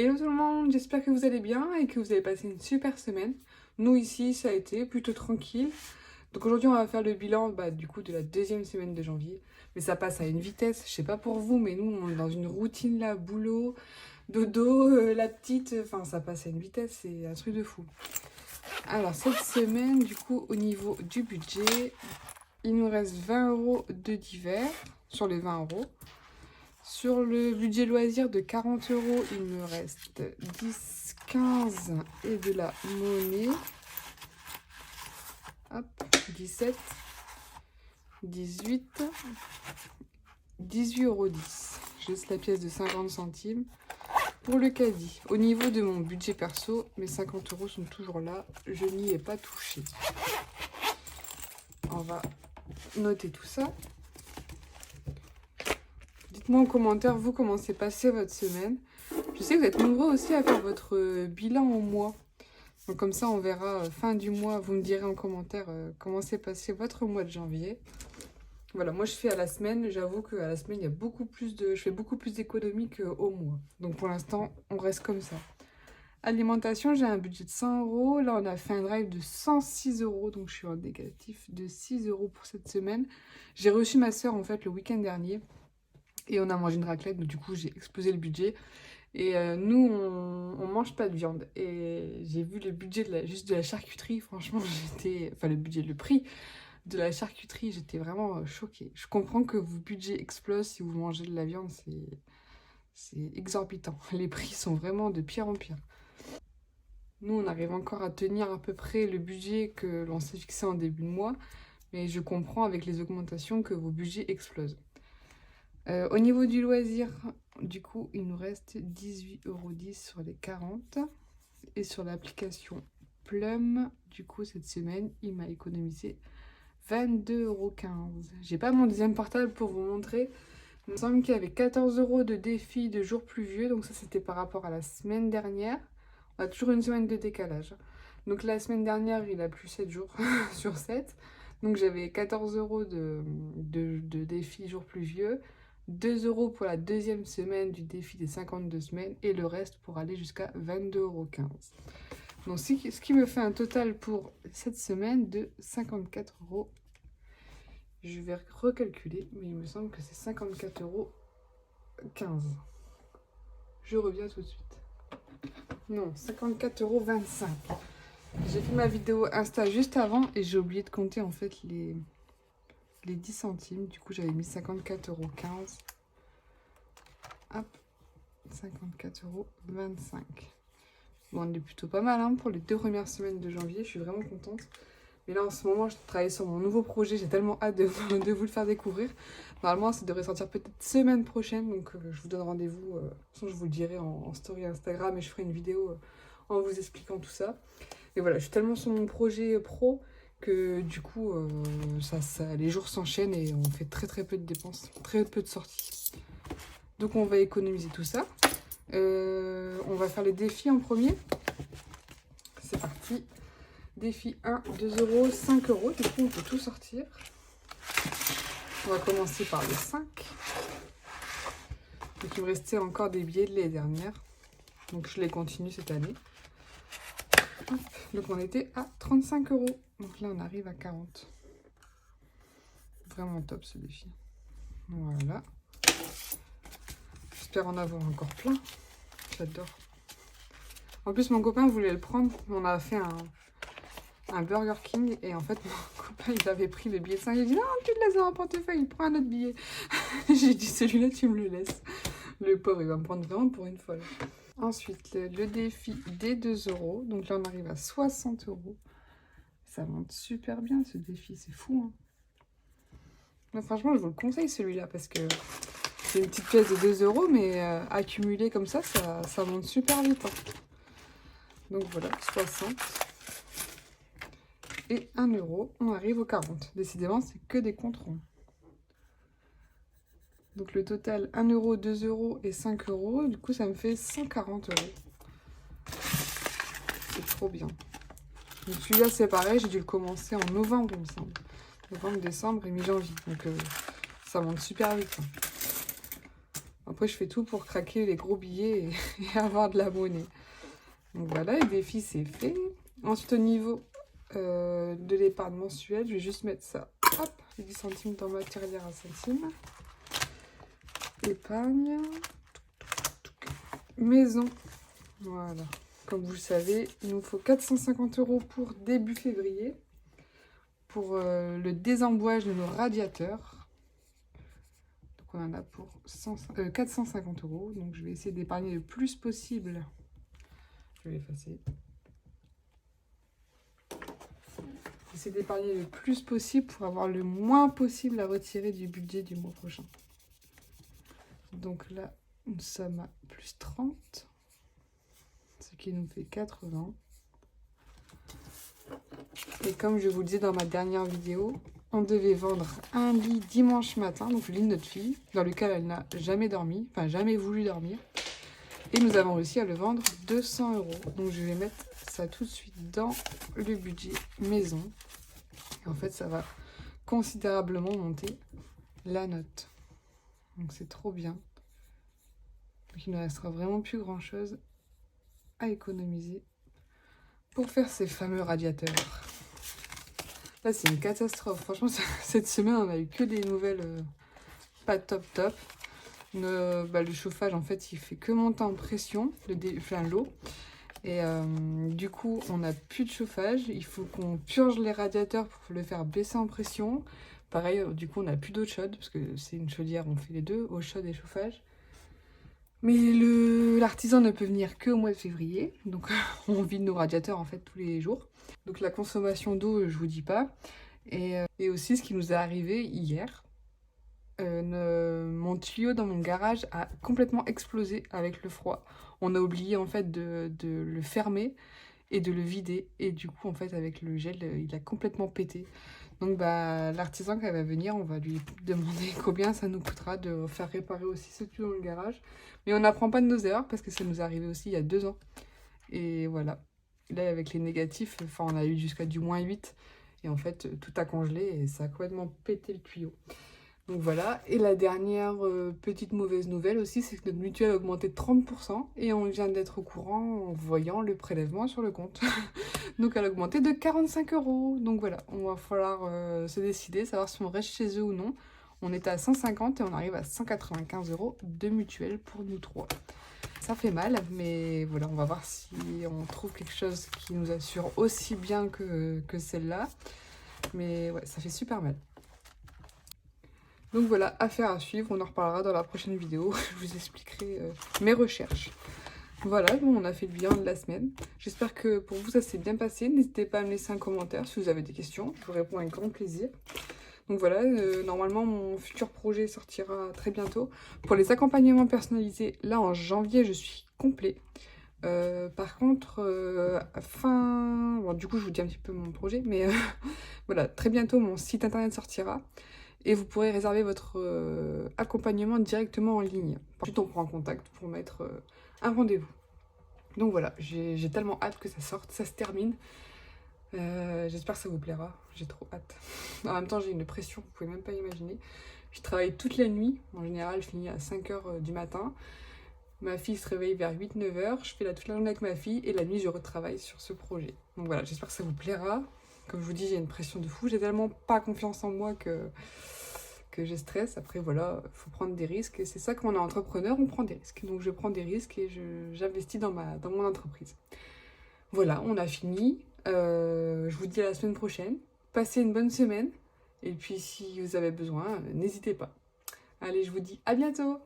Hello tout le monde, j'espère que vous allez bien et que vous avez passé une super semaine. Nous ici, ça a été plutôt tranquille. Donc aujourd'hui, on va faire le bilan du coup de la deuxième semaine de janvier. Mais ça passe à une vitesse, je sais pas pour vous, mais nous, on est dans une routine là, boulot, dodo, la petite, enfin ça passe à une vitesse, c'est un truc de fou. Alors cette semaine, du coup, au niveau du budget, il nous reste 20 € de divers sur les 20 €. Sur le budget loisir de 40 €, il me reste 10, 15 et de la monnaie. Hop, 17, 18, 18,10 €. Juste la pièce de 50 centimes pour le caddie. Au niveau de mon budget perso, mes 50 € sont toujours là. Je n'y ai pas touché. On va noter tout ça. Dites-moi en commentaire, vous, comment s'est passé votre semaine. Je sais que vous êtes nombreux aussi à faire votre bilan au mois. Donc comme ça, on verra fin du mois. Vous me direz en commentaire comment s'est passé votre mois de janvier. Voilà, moi je fais à la semaine. J'avoue qu'à la semaine, il y a je fais beaucoup plus d'économies qu'au mois. Donc pour l'instant, on reste comme ça. Alimentation, j'ai un budget de 100 €. Là, on a fait un drive de 106 €. Donc je suis en négatif de 6 € pour cette semaine. J'ai reçu ma soeur en fait le week-end dernier. Et on a mangé une raclette, donc du coup j'ai explosé le budget. Et nous, on mange pas de viande. Et j'ai vu le budget juste de la charcuterie, franchement, j'étais... Enfin, le prix de la charcuterie, j'étais vraiment choquée. Je comprends que vos budgets explosent si vous mangez de la viande, c'est exorbitant. Les prix sont vraiment de pire en pire. Nous, on arrive encore à tenir à peu près le budget que l'on s'est fixé en début de mois. Mais je comprends avec les augmentations que vos budgets explosent. Au niveau du loisir, du coup, il nous reste 18,10 € sur les 40. Et sur l'application Plum, du coup, cette semaine, il m'a économisé 22,15 €. J'ai pas mon deuxième portable pour vous montrer. Il me semble qu'il y avait 14 € de défi de jours pluvieux. Donc ça, c'était par rapport à la semaine dernière. On a toujours une semaine de décalage. Donc la semaine dernière, il a plu 7 jours sur 7. Donc j'avais 14 € de défi jours pluvieux. 2 € pour la deuxième semaine du défi des 52 semaines et le reste pour aller jusqu'à 22,15 €. Donc ce qui me fait un total pour cette semaine de 54 €. Je vais recalculer, mais il me semble que c'est 54,15 €. Je reviens tout de suite. Non, 54,25 €. J'ai fait ma vidéo Insta juste avant et j'ai oublié de compter en fait les 10 centimes. Du coup, j'avais mis 54,15 €. Hop, 54,25 €. Bon, on est plutôt pas mal hein, pour les 2 premières semaines de janvier. Je suis vraiment contente. Mais là, en ce moment, je travaille sur mon nouveau projet. J'ai tellement hâte de vous le faire découvrir. Normalement, ça devrait sortir peut-être semaine prochaine. Donc, je vous donne rendez-vous. De toute façon, je vous le dirai en story Instagram. Et je ferai une vidéo en vous expliquant tout ça. Et voilà, je suis tellement sur mon projet pro que du coup, les jours s'enchaînent et on fait très très peu de dépenses, très peu de sorties. Donc on va économiser tout ça. On va faire les défis en premier. C'est parti. Défi 1, 2 €, 5 €. Du coup, on peut tout sortir. On va commencer par le 5. Donc il me restait encore des billets de l'année dernière. Donc je les continue cette année. Hop. Donc on était à 35 €. Donc là on arrive à 40. Vraiment top ce défi. Voilà. J'espère en avoir encore plein. J'adore. En plus mon copain voulait le prendre. On a fait un Burger King. Et en fait mon copain il avait pris le billet de 5. J'ai dit non, tu le laisses dans un portefeuille. Il prend un autre billet. J'ai dit celui-là tu me le laisses. Le pauvre il va me prendre vraiment pour une folle. Ensuite, le défi des 2 €. Donc là, on arrive à 60 €. Ça monte super bien, ce défi. C'est fou, hein. Mais franchement, je vous le conseille, celui-là, parce que c'est une petite pièce de 2 €, mais accumulée comme ça monte super vite, hein. Donc voilà, 60. Et 1 €. On arrive aux 40. Décidément, c'est que des comptes ronds. Donc le total, 1 €, 2 € et 5 €. Du coup, ça me fait 140 €. C'est trop bien. Donc celui-là, c'est pareil. J'ai dû le commencer en novembre, il me semble. Novembre, décembre et mi-janvier. Donc ça monte super vite. Hein. Après, je fais tout pour craquer les gros billets et avoir de la monnaie. Donc voilà, les défis, c'est fait. Ensuite, au niveau de l'épargne mensuelle, je vais juste mettre ça, hop, les 10 centimes dans ma tirelire à centimes. Épargne. Maison. Voilà. Comme vous le savez, il nous faut 450 € pour début février. Pour le désembouage de nos radiateurs. Donc on en a pour 450 €. Donc je vais essayer d'épargner le plus possible. Je vais l'effacer. Essayer d'épargner le plus possible pour avoir le moins possible à retirer du budget du mois prochain. Donc là, nous sommes à plus 30. Ce qui nous fait 80. Et comme je vous le disais dans ma dernière vidéo, on devait vendre un lit dimanche matin, donc le lit de notre fille, dans lequel elle n'a jamais dormi, enfin jamais voulu dormir. Et nous avons réussi à le vendre 200 €. Donc je vais mettre ça tout de suite dans le budget maison. Et en fait, ça va considérablement monter la note. Donc c'est trop bien. Donc il ne restera vraiment plus grand chose à économiser pour faire ces fameux radiateurs. Là, c'est une catastrophe. Franchement, cette semaine, on a eu que des nouvelles pas top. Le chauffage, en fait, il fait que monter en pression, l'eau. Et du coup, on n'a plus de chauffage. Il faut qu'on purge les radiateurs pour le faire baisser en pression. Pareil, du coup, on n'a plus d'eau chaude, parce que c'est une chaudière, on fait les deux, eau chaude et chauffage. Mais l'artisan ne peut venir qu'au mois de février. Donc, on vide nos radiateurs, en fait, tous les jours. Donc, la consommation d'eau, je vous dis pas. Et aussi, ce qui nous est arrivé hier. Mon tuyau dans mon garage a complètement explosé avec le froid. On a oublié en fait de le fermer et de le vider. Et du coup, en fait, avec le gel, il a complètement pété. Donc, l'artisan qui va venir, on va lui demander combien ça nous coûtera de faire réparer aussi ce tuyau dans le garage. Mais on n'apprend pas de nos erreurs parce que ça nous est arrivé aussi il y a 2 ans. Et voilà. Là, avec les négatifs, enfin, on a eu jusqu'à du -8. Et en fait, tout a congelé et ça a complètement pété le tuyau. Donc voilà, et la dernière petite mauvaise nouvelle aussi, c'est que notre mutuelle a augmenté de 30% et on vient d'être au courant en voyant le prélèvement sur le compte. Donc elle a augmenté de 45 €. Donc voilà, on va falloir se décider, savoir si on reste chez eux ou non. On était à 150 et on arrive à 195 € de mutuelle pour nous 3. Ça fait mal, mais voilà, on va voir si on trouve quelque chose qui nous assure aussi bien que celle-là. Mais ouais, ça fait super mal. Donc voilà, affaire à suivre, on en reparlera dans la prochaine vidéo, je vous expliquerai mes recherches. Voilà, bon, on a fait le bilan de la semaine. J'espère que pour vous ça s'est bien passé. N'hésitez pas à me laisser un commentaire si vous avez des questions, je vous réponds avec grand plaisir. Donc voilà, normalement mon futur projet sortira très bientôt. Pour les accompagnements personnalisés, là en janvier je suis complet. Par contre, bon, du coup je vous dis un petit peu mon projet, mais voilà, très bientôt mon site internet sortira. Et vous pourrez réserver votre accompagnement directement en ligne. Ensuite, on prend contact pour mettre un rendez-vous. Donc voilà, j'ai tellement hâte que ça sorte, ça se termine. J'espère que ça vous plaira, j'ai trop hâte. En même temps, j'ai une pression, vous pouvez même pas imaginer. Je travaille toute la nuit, en général, je finis à 5 h du matin. Ma fille se réveille vers 8-9 h, je fais toute la journée avec ma fille et la nuit, je retravaille sur ce projet. Donc voilà, j'espère que ça vous plaira. Comme je vous dis, j'ai une pression de fou. J'ai tellement pas confiance en moi que je stresse. Après, voilà, il faut prendre des risques. Et c'est ça, quand on est entrepreneur, on prend des risques. Donc, je prends des risques et j'investis dans mon entreprise. Voilà, on a fini. Je vous dis à la semaine prochaine. Passez une bonne semaine. Et puis, si vous avez besoin, n'hésitez pas. Allez, je vous dis à bientôt!